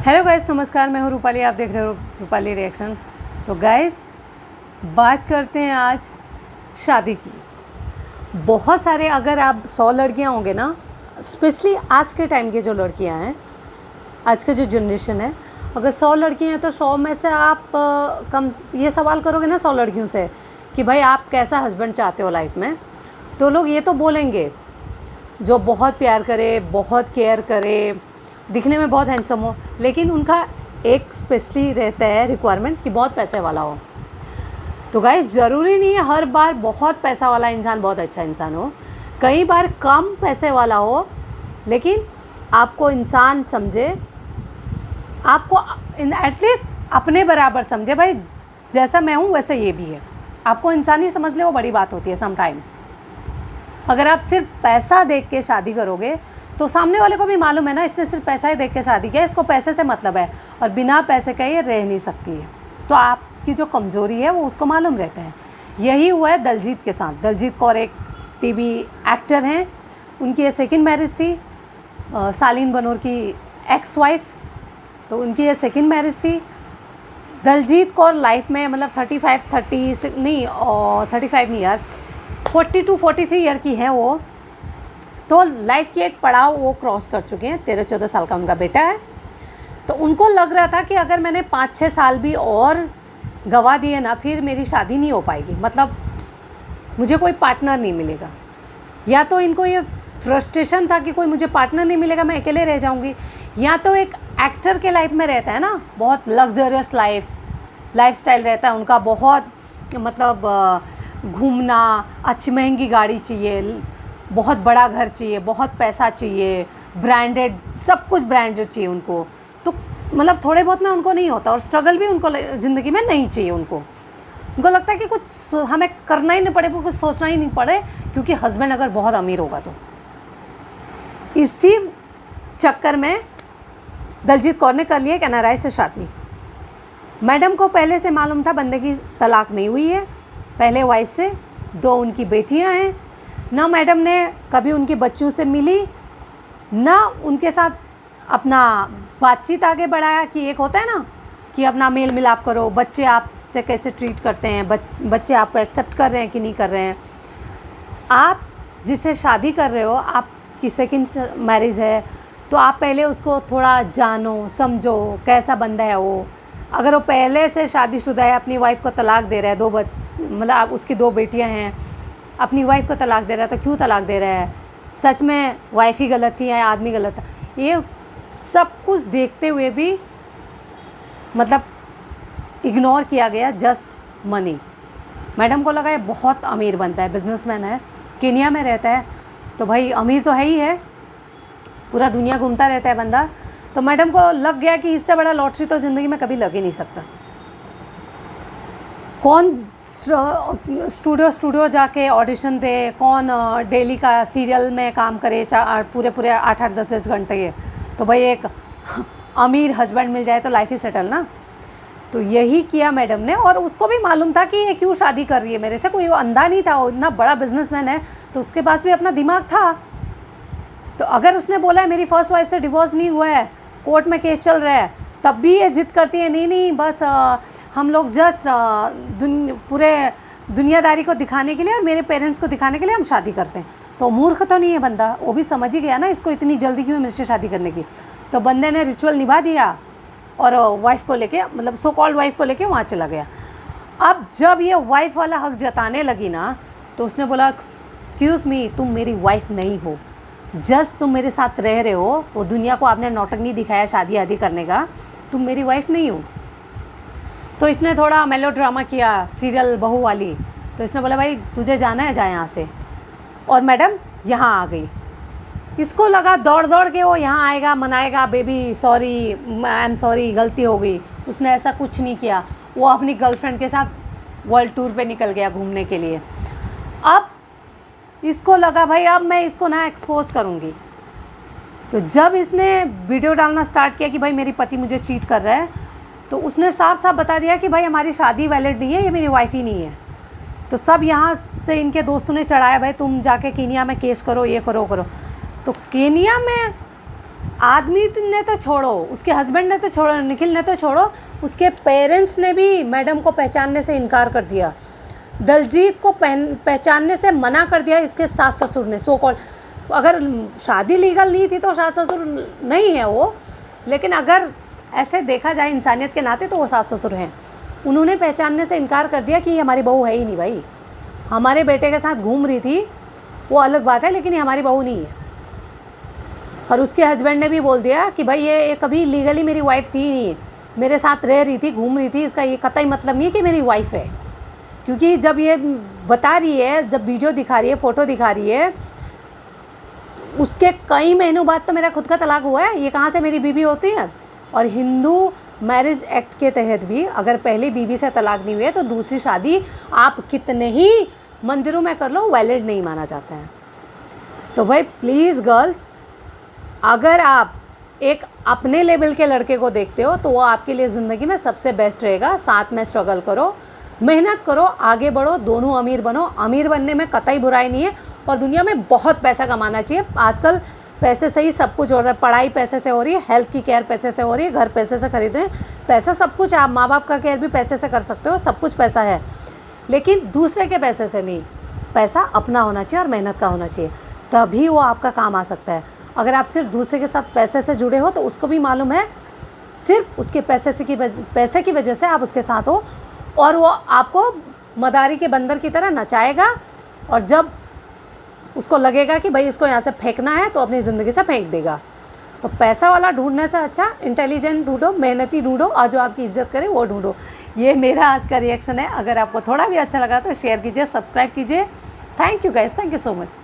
Hello guys, नमस्कार। मैं हूँ रूपाली, आप देख रहे हो रूपाली रिएक्शन। तो गाइस, बात करते हैं आज शादी की। बहुत सारे, अगर आप 100 लड़कियाँ होंगे ना, स्पेशली आज के टाइम की जो लड़कियाँ हैं, आज का जो जनरेशन है, अगर 100 लड़कियाँ हैं तो 100 में से आप कम ये सवाल करोगे ना 100 लड़कियों से कि भाई आप कैसा हस्बैंड चाहते हो लाइफ में, तो लोग ये तो बोलेंगे जो बहुत प्यार करे, बहुत केयर करे, दिखने में बहुत हैंडसम हो, लेकिन उनका एक स्पेशली रहता है रिक्वायरमेंट कि बहुत पैसे वाला हो। तो गाइस, ज़रूरी नहीं है हर बार बहुत पैसा वाला इंसान बहुत अच्छा इंसान हो। कई बार कम पैसे वाला हो लेकिन आपको इंसान समझे, आपको एटलीस्ट अपने बराबर समझे। भाई जैसा मैं हूँ वैसे ये भी है, आपको इंसान ही समझ ले, वो बड़ी बात होती है सम टाइम। अगर आप सिर्फ पैसा देख के शादी करोगे तो सामने वाले को भी मालूम है ना, इसने सिर्फ पैसा ही देख के शादी किया, इसको पैसे से मतलब है और बिना पैसे का ये रह नहीं सकती है। तो आपकी जो कमज़ोरी है वो उसको मालूम रहता है। यही हुआ है दलजीत के साथ। दलजीत कौर एक टीवी एक्टर हैं, उनकी ये सेकंड मैरिज थी, सालीन बनोर की एक्स वाइफ। तो उनकी ये सेकंड मैरिज थी। दलजीत कौर लाइफ में मतलब 35 नहीं, 35 नहीं यार, 42-43 ईयर की हैं वो। तो लाइफ की एक पड़ाव वो क्रॉस कर चुके हैं। 13-14 साल का उनका बेटा है। तो उनको लग रहा था कि अगर मैंने 5-6 साल भी और गवा दिए ना, फिर मेरी शादी नहीं हो पाएगी, मतलब मुझे कोई पार्टनर नहीं मिलेगा। या तो इनको ये फ्रस्ट्रेशन था कि कोई मुझे पार्टनर नहीं मिलेगा, मैं अकेले रह जाऊंगी। या तो एक एक्टर के लाइफ में रहता है ना, बहुत लग्जरियस लाइफस्टाइल रहता है उनका, बहुत मतलब घूमना, अच्छी महंगी गाड़ी चाहिए, बहुत बड़ा घर चाहिए, बहुत पैसा चाहिए, ब्रांडेड, सब कुछ ब्रांडेड चाहिए उनको। तो मतलब थोड़े बहुत में उनको नहीं होता, और स्ट्रगल भी उनको ज़िंदगी में नहीं चाहिए। उनको लगता है कि कुछ हमें करना ही नहीं पड़े, कुछ सोचना ही नहीं पड़े, क्योंकि हस्बैंड अगर बहुत अमीर होगा तो। इसी चक्कर में दलजीत कौर ने कर लिया एक एनआरआई से शादी। मैडम को पहले से मालूम था बंदे की तलाक नहीं हुई है, पहले वाइफ से 2 उनकी बेटियां हैं। ना मैडम ने कभी उनके बच्चों से मिली, ना उनके साथ अपना बातचीत आगे बढ़ाया कि एक होता है ना कि अपना मेल मिलाप करो, बच्चे आपसे कैसे ट्रीट करते हैं, बच्चे आपको एक्सेप्ट कर रहे हैं कि नहीं कर रहे हैं। आप जिससे शादी कर रहे हो, आपकी सेकंड मैरिज है, तो आप पहले उसको थोड़ा जानो समझो, कैसा बंदा है वो। अगर वो पहले से शादीशुदा है, अपनी वाइफ को तलाक दे रहा है, मतलब उसकी 2 बेटियां हैं, अपनी वाइफ को तलाक दे रहा है, तो क्यों तलाक दे रहा है? सच में वाइफ ही गलत थी या आदमी गलत था? ये सब कुछ देखते हुए भी मतलब इग्नोर किया गया, जस्ट मनी। मैडम को लगा ये बहुत अमीर बनता है, बिजनेसमैन है, केनिया में रहता है, तो भाई अमीर तो है ही है, पूरा दुनिया घूमता रहता है बंदा। तो मैडम को लग गया कि इससे बड़ा लॉटरी तो ज़िंदगी में कभी लग ही नहीं सकता। कौन स्टूडियो जाके ऑडिशन दे, कौन डेली का सीरियल में काम करे पूरे 8-8, 10-10 घंटे ये। तो भाई एक अमीर हस्बैंड मिल जाए तो लाइफ ही सेटल ना। तो यही किया मैडम ने, और उसको भी मालूम था कि ये क्यों शादी कर रही है मेरे से। कोई वो अंधा नहीं था, वो इतना बड़ा बिजनेसमैन है तो उसके पास भी अपना दिमाग था। तो अगर उसने बोला है मेरी फर्स्ट वाइफ से डिवोर्स नहीं हुआ है, कोर्ट में केस चल रहा है, तब भी ये जिद करती है नहीं बस हम लोग जस्ट पूरे दुनियादारी को दिखाने के लिए और मेरे पेरेंट्स को दिखाने के लिए हम शादी करते हैं। तो मूर्ख तो नहीं है बंदा, वो भी समझ ही गया ना इसको इतनी जल्दी क्यों मेरे से शादी करने की। तो बंदे ने रिचुअल निभा दिया और वाइफ को लेके, मतलब सो कॉल्ड वाइफ को लेके वहाँ चला गया। अब जब ये वाइफ वाला हक जताने लगी ना, तो उसने बोला एक्सक्यूज़ मी, तुम मेरी वाइफ नहीं हो, जस्ट तुम मेरे साथ रह रहे हो, वो दुनिया को आपने नाटक नहीं दिखाया शादी आदि करने का, तुम मेरी वाइफ नहीं हो। तो इसने थोड़ा मेलोड्रामा किया, सीरियल बहू वाली। तो इसने बोला भाई तुझे जाना है, जा यहाँ से। और मैडम यहाँ आ गई। इसको लगा दौड़ के वो यहाँ आएगा, मनाएगा, baby sorry, I am sorry, गलती हो गई। उसने ऐसा कुछ नहीं किया। वो अपनी गर्लफ्रेंड के साथ वर्ल्ड टूर पे निकल गया घूमने के लिए। अब इसको लगा भाई अब मैं इसको ना एक्सपोज करूँगी। तो जब इसने वीडियो डालना स्टार्ट किया कि भाई मेरी पति मुझे चीट कर रहा है, तो उसने साफ साफ बता दिया कि भाई हमारी शादी वैलिड नहीं है, ये मेरी वाइफ ही नहीं है। तो सब यहाँ से इनके दोस्तों ने चढ़ाया भाई तुम जाके केनिया में केस करो, ये करो। तो केनिया में आदमी ने तो छोड़ो, उसके हस्बैंड ने तो छोड़ो, निखिल ने तो छोड़ो, उसके पेरेंट्स ने भी मैडम को पहचानने से इनकार कर दिया। दलजीत को पहचानने से मना कर दिया इसके सास ससुर ने, सो कॉल। अगर शादी लीगल नहीं थी तो सास ससुर नहीं है वो, लेकिन अगर ऐसे देखा जाए इंसानियत के नाते तो वो सास ससुर हैं। उन्होंने पहचानने से इनकार कर दिया कि ये हमारी बहू है ही नहीं भाई, हमारे बेटे के साथ घूम रही थी वो अलग बात है, लेकिन ये हमारी बहू नहीं है। और उसके हस्बैंड ने भी बोल दिया कि भाई ये कभी लीगली मेरी वाइफ थी ही नहीं, मेरे साथ रह रही थी, घूम रही थी, इसका ये कतई मतलब नहीं है कि मेरी वाइफ है। क्योंकि जब ये बता रही है, जब वीडियो दिखा रही है, फ़ोटो दिखा रही है, उसके कई महीनों बाद तो मेरा खुद का तलाक हुआ है, ये कहाँ से मेरी बीवी होती है। और हिंदू मैरिज एक्ट के तहत भी अगर पहली बीवी से तलाक नहीं हुई है तो दूसरी शादी आप कितने ही मंदिरों में कर लो, वैलिड नहीं माना जाता है। तो भाई प्लीज़ गर्ल्स, अगर आप एक अपने लेवल के लड़के को देखते हो तो वो आपके लिए ज़िंदगी में सबसे बेस्ट रहेगा। साथ में स्ट्रगल करो, मेहनत करो, आगे बढ़ो, दोनों अमीर बनो। अमीर बनने में कतई बुराई नहीं है और दुनिया में बहुत पैसा कमाना चाहिए। आजकल पैसे से ही सब कुछ हो रहा है, पढ़ाई पैसे से हो रही है, हेल्थ की केयर पैसे से हो रही है, घर पैसे से खरीद रहे हैं, पैसा सब कुछ। आप माँ बाप का केयर भी पैसे से कर सकते हो, सब कुछ पैसा है, लेकिन दूसरे के पैसे से नहीं। पैसा अपना होना चाहिए और मेहनत का होना चाहिए, तभी वो आपका काम आ सकता है। अगर आप सिर्फ दूसरे के साथ पैसे से जुड़े हो तो उसको भी मालूम है सिर्फ उसके पैसे की वजह से आप उसके साथ हो, और वो आपको मदारी के बंदर की तरह नचाएगा, और जब उसको लगेगा कि भाई इसको यहाँ से फेंकना है तो अपनी ज़िंदगी से फेंक देगा। तो पैसा वाला ढूंढने से अच्छा इंटेलिजेंट ढूंढो, मेहनती ढूंढो, और जो आपकी इज्जत करे वो ढूंढो। ये मेरा आज का रिएक्शन है। अगर आपको थोड़ा भी अच्छा लगा तो शेयर कीजिए, सब्सक्राइब कीजिए। Thank you guys, thank you so much.